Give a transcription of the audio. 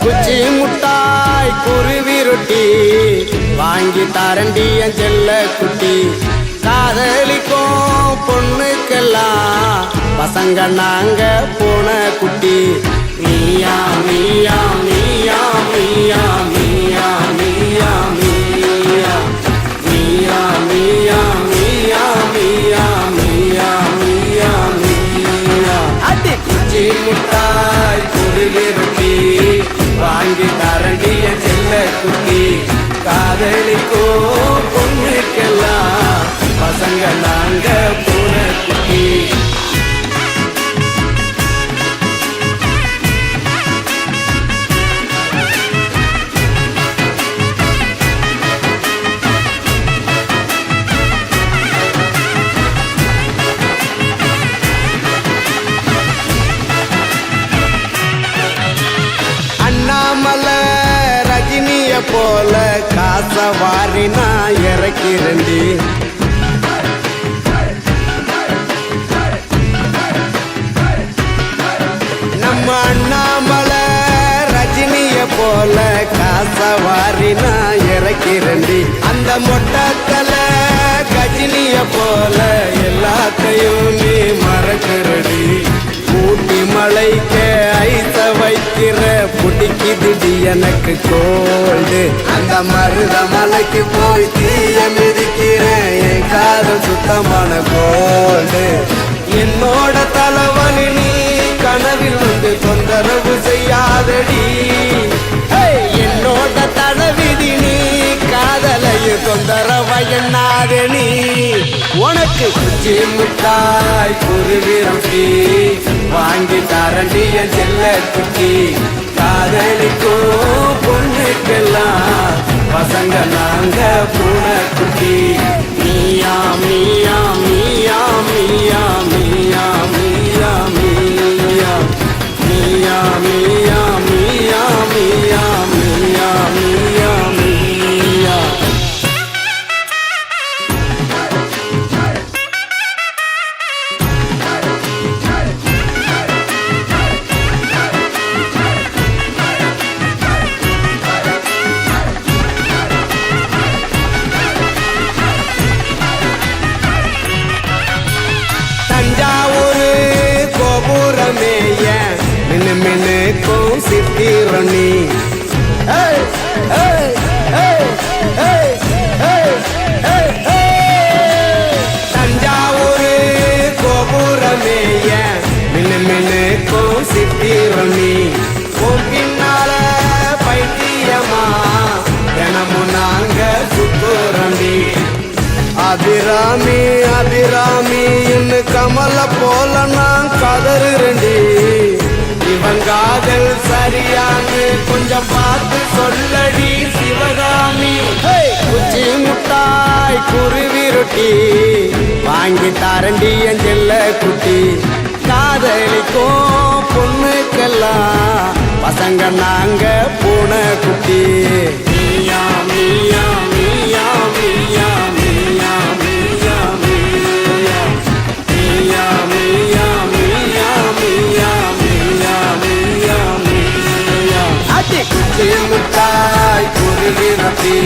குச்சி முட்டாய் குருவி ரொட்டி வாங்கி தாரண்டி என் செல்ல குட்டி. காதலிக்கும் பொண்ணுக்கெல்லாம் பசங்க நாங்க போன குட்டி. நீயா நீயா நீயா நீயா நீயா நீயா நீயா நீயா நீயா நீயா நீயா நீயா நீயா நீயா. அடி குச்சி முட்டாய் குருவி ரொட்டி வாங்கி தாரண்டி என் செல்ல குட்டி. காதலிக்கோ பொண்ணுக்கெல்லாம் பசங்க நாங்க போன குட்டி. அண்ணாமலை ரஜினிய போல காச வாரி நான் இறக்கிறண்டி. நம்ம அண்ணாமலை ரஜினிய போல காச வாரி நான் இறக்கிறண்டி. அந்த மொட்டத்தல கஜினிய போல எல்லாத்தையும் நீ மறக்கிறடி. ஊட்டி மலைக்க ஐச வைக்கிற புடிக்குதுடி எனக்கு கோல்டு. அந்த மருத மலைக்கு போய் தீய மிதிக்கிறேன் என் காதல் சுத்தமான கோல்டு. என்னோட தலைவலி நீ கனவில் வந்து தொந்தரவு செய்யாதடி. என்னோட தலைவிதி நீ காதலைய தொந்தரவு எண்ணாதடி. உனக்கு குச்சி முட்டாய் குருவி ரொட்டி வாங்கி தாரண்டி என் செல்ல குட்டி. காதலிக்கோ பொண்ணுக்கெல்லாம் பசங்க நாங்க போன குட்டி. மீயா மீயா மீயா மீயா மீயா மீயா மீயா மீயா மீயா மீயா மீயா மீயா மீயா மீயா. தஞ்சாவூரு கோபுரமேய மின்னு மின்னுக்கும் சித்திரணி. தஞ்சாவூரு கோபுரமேய மின்னு மின்னுக்கும் சித்திரணி. பின்னால பைத்தியமா தினமும் நாங்க சுத்துறண்டி. அபிராமி அபிராமி என்ன கமல போல நான் கதறுறண்டி. இவன் காதல் சரியான்னு கொஞ்சம் பார்த்து சொல்லடி சிவகாமி. குச்சி முட்டாய் குருவி ரொட்டி வாங்கி தாரண்டி என் செல்ல குட்டி. காதலிக்கும் பொண்ணுக்கெல்லாம் பசங்க நாங்க போன குட்டி. மீயா மீயா மீயா மீயா மீயா மீயா மீயா மீயா மீயா மீயா மீயா மீயா மீயா மீயா. அடி குச்சி முட்டாய் குருவி ரொட்டி